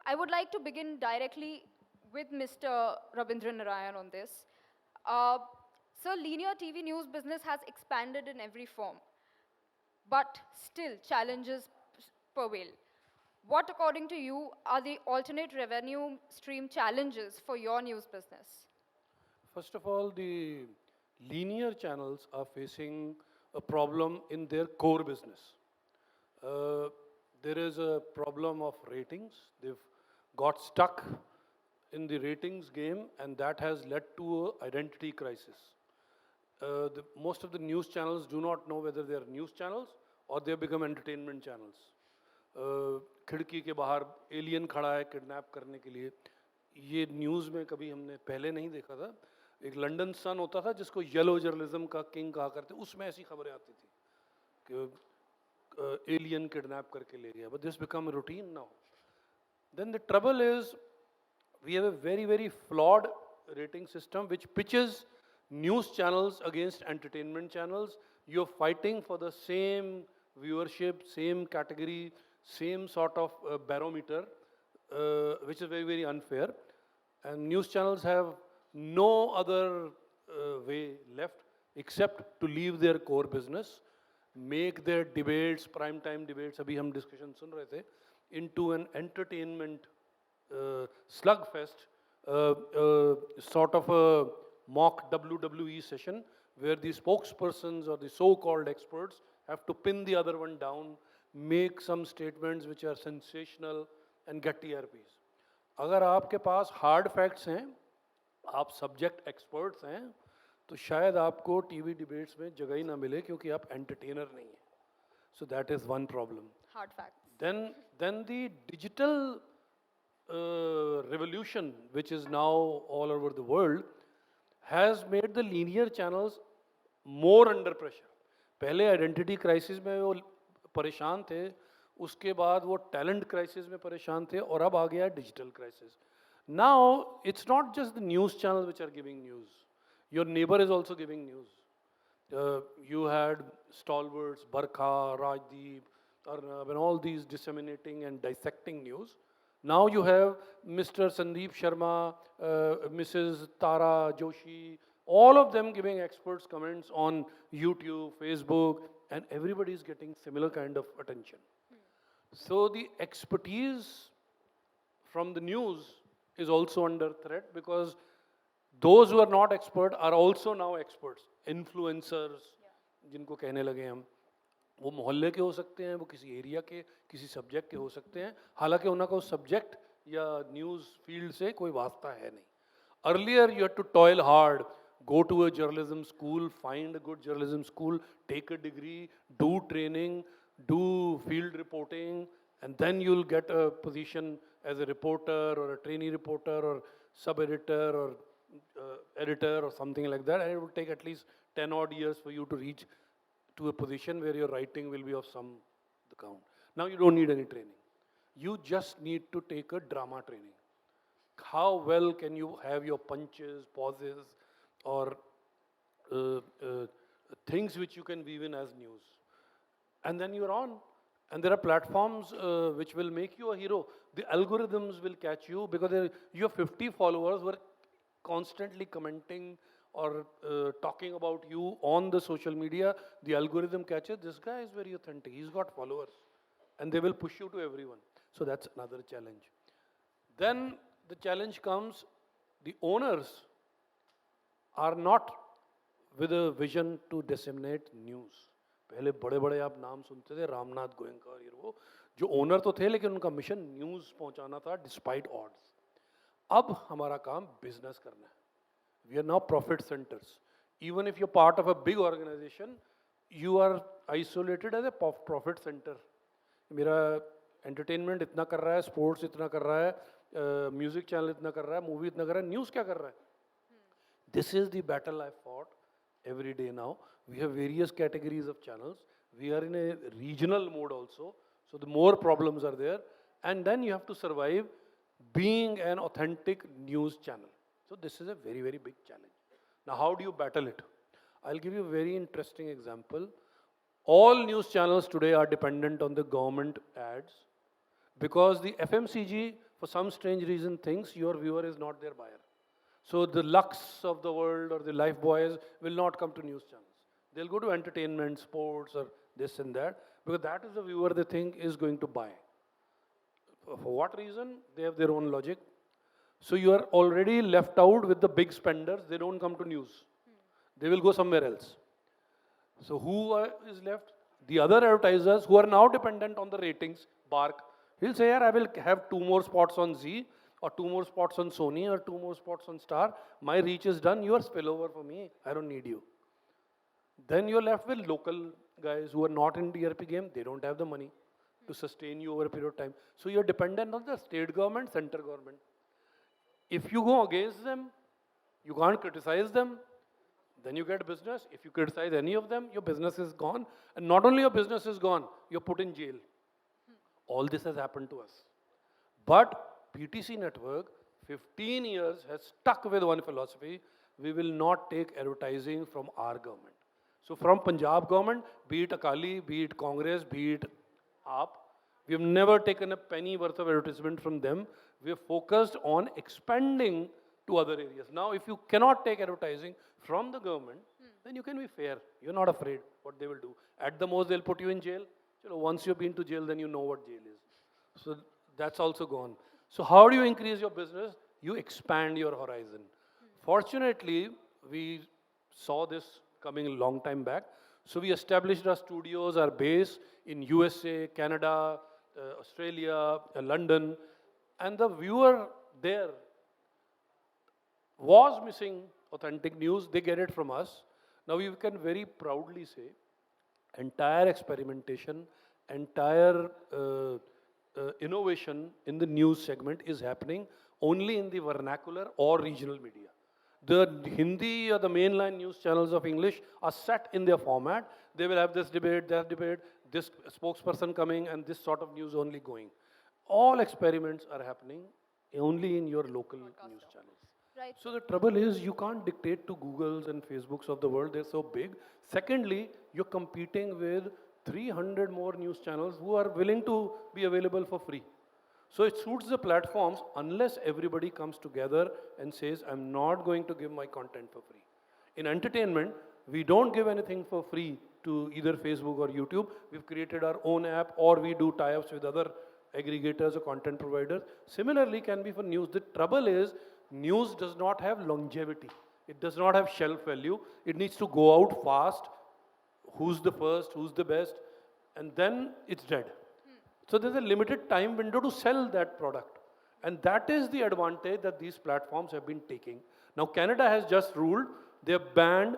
I would like to begin directly with Mr. Rabindra Narayan on this. Uh, so linear TV news business has expanded in every form, but still challenges prevail. What, according to you, are the alternate revenue stream challenges for your news business? First of all, the linear channels are facing a problem in their core business. Uh, there is a problem of ratings. They've got stuck in the ratings game, and that has led to an identity crisis. Most of the news channels do not know whether they are news channels or they have become entertainment channels. खिड़की के बाहर alien खड़ा है kidnap करने के लिए, ये news में कभी हमने पहले नहीं देखा था. एक लंदन सन होता था जिसको येलो जर्नलिज्म का किंग कहा करते, उसमें ऐसी खबरें आती थी कि एलियन किडनैप करके ले गया. But this become routine now. Then the trouble is we have a very, very flawed rating system which pitches news channels against entertainment channels. You're fighting for the same viewership, same category, same sort of barometer, which is very, very unfair. And news channels have no other way left except to leave their core business, make their debates, prime time debates, abhi hum discussion sun rahe the, into an entertainment slugfest, sort of a mock WWE session where the spokespersons or the so-called experts have to pin the other one down, make some statements which are sensational and get TRPs. अगर आपके पास hard facts हैं, आप subject experts हैं, तो शायद आपको TV debates में जगह ही ना मिले क्योंकि आप entertainer नहीं हैं. So that is one problem. Hard facts. Then the digital revolution, which is now all over the world, has made the linear channels more under pressure. पहले आइडेंटिटी क्राइसिस में वो परेशान थे, उसके बाद वो टैलेंट क्राइसिस में परेशान थे, और अब आ गया digital crisis. Now it's not just the news channels which are giving news. Your neighbor is also giving news. You had stalwarts, Barkha, Rajdeep, Arnab, and all these disseminating and dissecting news. Now you have Mr. Sandeep Sharma, Mrs. Tara Joshi, all of them giving experts comments on YouTube, Facebook, and everybody is getting similar kind of attention. So the expertise from the news is also under threat because those who are not expert are also now experts. Influencers, जिनको कहने लगे हम, वो मोहल्ले के हो सकते हैं, वो किसी एरिया के, किसी सब्जेक्ट के हो सकते हैं, हालांकि उनका उस सब्जेक्ट या न्यूज़ फील्ड से कोई वास्ता है नहीं. Earlier you had to toil hard, go to a journalism school, find a good journalism school, take a degree, do training, do field reporting, and then you'll get a position as a reporter or a trainee reporter or sub-editor or editor or something like that, and it will take at least 10 odd years for you to reach to a position where your writing will be of some account. Now you don't need any training. You just need to take a drama training. How well can you have your punches, pauses, or things which you can weave in as news? And then you're on. And there are platforms which will make you a hero. The algorithms will catch you because you have 50 followers who are constantly commenting or talking about you on the social media. The algorithm catches, this guy is very authentic, he's got followers. And they will push you to everyone. So that's another challenge. Then the challenge comes, the owners are not with a vision to disseminate news. पहले बड़े बड़े आप नाम सुनते थे, रामनाथ गोयनका और ये वो, जो ओनर तो थे लेकिन उनका मिशन न्यूज़ पहुंचाना था डिस्पाइट ऑड्स. अब हमारा काम बिजनेस करना है. We are now profit centers. Even if you're part of a big organization, you are isolated as a profit center. मेरा entertainment इतना कर रहा है, sports इतना कर रहा है, music channel इतना कर रहा है, movie इतना कर रहा है, news क्या कर रहा है? This is the battle I fought every day now. We have various categories of channels. We are in a regional mode also. So the more problems are there. And then you have to survive being an authentic news channel. So this is a very, very big challenge. Now how do you battle it? I'll give you a very interesting example. All news channels today are dependent on the government ads because the FMCG for some strange reason, thinks your viewer is not their buyer. So the Lux of the world or the Life Boys will not come to news channels. They'll go to entertainment, sports, or this and that, because that is the viewer they think is going to buy. For what reason? They have their own logic. So you are already left out with the big spenders. They don't come to news. They will go somewhere else. So who is left? The other advertisers who are now dependent on the ratings, Bark. He'll say, yeah, I will have 2 more spots on Z, or 2 more spots on Sony, or 2 more spots on Star. My reach is done. You are spillover for me. I don't need you. Then you're left with local guys who are not in TRP game. They don't have the money to sustain you over a period of time. So you're dependent on the state government, center government. If you go against them, you can't criticize them, then you get business. If you criticize any of them, your business is gone. And not only your business is gone, you're put in jail. All this has happened to us. But PTC network, 15 years, has stuck with one philosophy. We will not take advertising from our government. So from Punjab government, be it Akali, be it Congress, be it AAP, we have never taken a penny worth of advertisement from them. We are focused on expanding to other areas. Now, if you cannot take advertising from the government, then you can be fair. You're not afraid what they will do. At the most, they'll put you in jail. Once you've been to jail, then you know what jail is. So that's also gone. So how do you increase your business? You expand your horizon. Fortunately, we saw this coming a long time back. So we established our studios, our base in USA, Canada, Australia, London, and the viewer there was missing authentic news. They get it from us. Now we can very proudly say, entire experimentation, entire innovation in the news segment is happening only in the vernacular or regional media. The Hindi or the mainline news channels of English are set in their format. They will have this debate, that debate, this spokesperson coming, and this sort of news only going. All experiments are happening only in your local news channels. Right. So the trouble is you can't dictate to Googles and Facebooks of the world, they're so big. Secondly, you're competing with 300 more news channels who are willing to be available for free. So it suits the platforms unless everybody comes together and says, I'm not going to give my content for free. In entertainment, we don't give anything for free to either Facebook or YouTube. We've created our own app, or we do tie-ups with other aggregators or content providers. Similarly can be for news. The trouble is, news does not have longevity. It does not have shelf value. It needs to go out fast. Who's the first, who's the best, and then it's dead. So there's a limited time window to sell that product. And that is the advantage that these platforms have been taking. Now Canada has just ruled, they have banned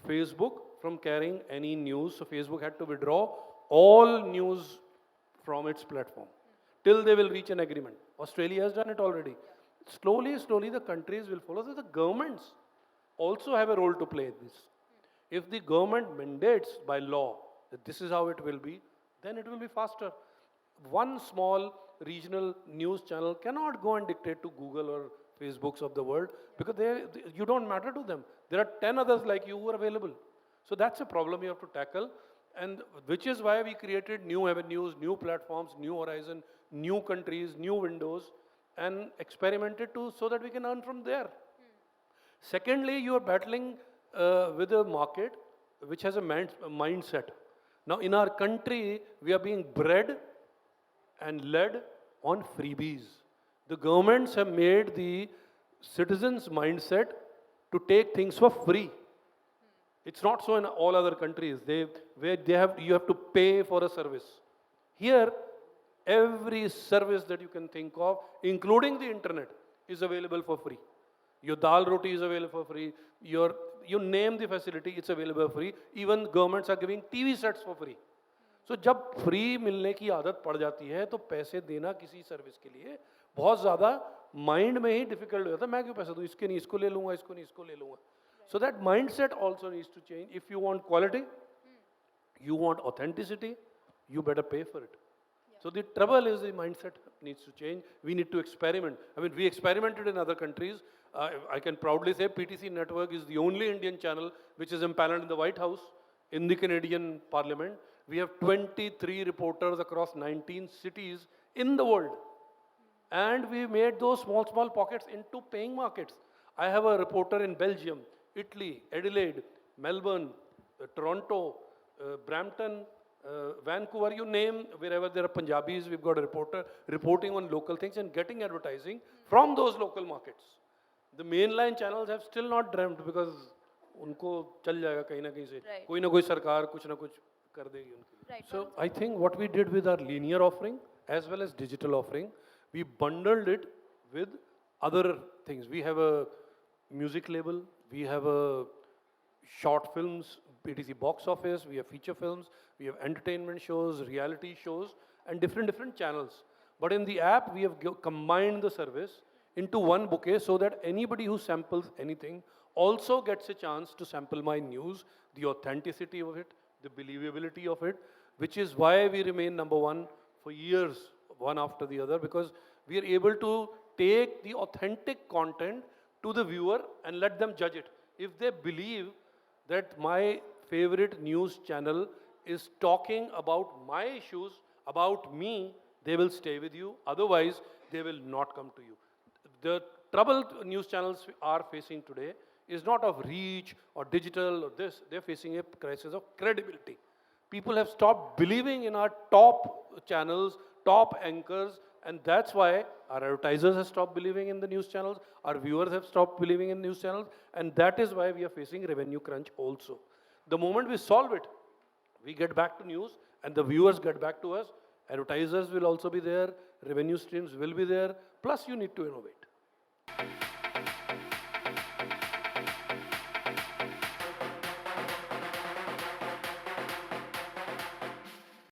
Facebook from carrying any news. So Facebook had to withdraw all news from its platform till they will reach an agreement. Australia has done it already. Slowly, slowly the countries will follow. So the governments also have a role to play in this. If the government mandates by law that this is how it will be, then it will be faster. One small regional news channel cannot go and dictate to Google or Facebooks of the world because you don't matter to them. There are 10 others like you who are available. So that's a problem you have to tackle, and which is why we created new avenues, new platforms, new horizon, new countries, new windows, and experimented to so that we can earn from there. Secondly, you are battling with a market which has a mindset. Now in our country, we are being bred and led on freebies. The governments have made the citizens' mindset to take things for free. It's not so in all other countries. You have to pay for a service. Here, every service that you can think of, including the internet, is available for free. Your dal roti is available for free. You name the facility, it's available for free. Even governments are giving TV sets for free. So जब free मिलने की आदत पड़ जाती है तो पैसे देना किसी सर्विस के लिए बहुत ज़्यादा माइंड में ही डिफिकल्ट हो जाता है. मैं क्यों पैसे दूँ, इसके नहीं इसको ले लूँगा, इसको नहीं इसको ले लूँगा. So that mindset also needs to change. If you want quality, you want authenticity, you better pay for it. So the trouble is the mindset needs to change. We need to experiment. I mean, we experimented in other countries. I can proudly say PTC Network is the only Indian channel which is empaneled in the White House, in the Canadian Parliament. We have 23 reporters across 19 cities in the world. And we made those small pockets into paying markets. I have a reporter in Belgium, Italy, Adelaide, Melbourne, Toronto, Brampton, Vancouver, you name, wherever there are Punjabis, we've got a reporter reporting on local things and getting advertising from those local markets. The mainline channels have still not dreamt because उनको चल जाएगा कहीं ना कहीं से Right. कोई ना कोई सरकार कुछ ना कुछ कर देगी उनके लिए. Right, So I think what we did with our linear offering as well as digital offering, we bundled it with other things. We have a music label, we have a short films, etc. box office, we have feature films, we have entertainment shows, reality shows, and different channels. But in the app, we have combined the service into one bouquet so that anybody who samples anything also gets a chance to sample my news, the authenticity of it, the believability of it, which is why we remain number one for years, one after the other, because we are able to take the authentic content to the viewer and let them judge it. If they believe that my favorite news channel is talking about my issues, about me, they will stay with you. Otherwise, they will not come to you. The trouble news channels are facing today is not of reach or digital or this. They're facing a crisis of credibility. People have stopped believing in our top channels, top anchors, and that's why our advertisers have stopped believing in the news channels, our viewers have stopped believing in news channels, and that is why we are facing revenue crunch also. The moment we solve it, we get back to news and the viewers get back to us. Advertisers will also be there, revenue streams will be there, plus you need to innovate.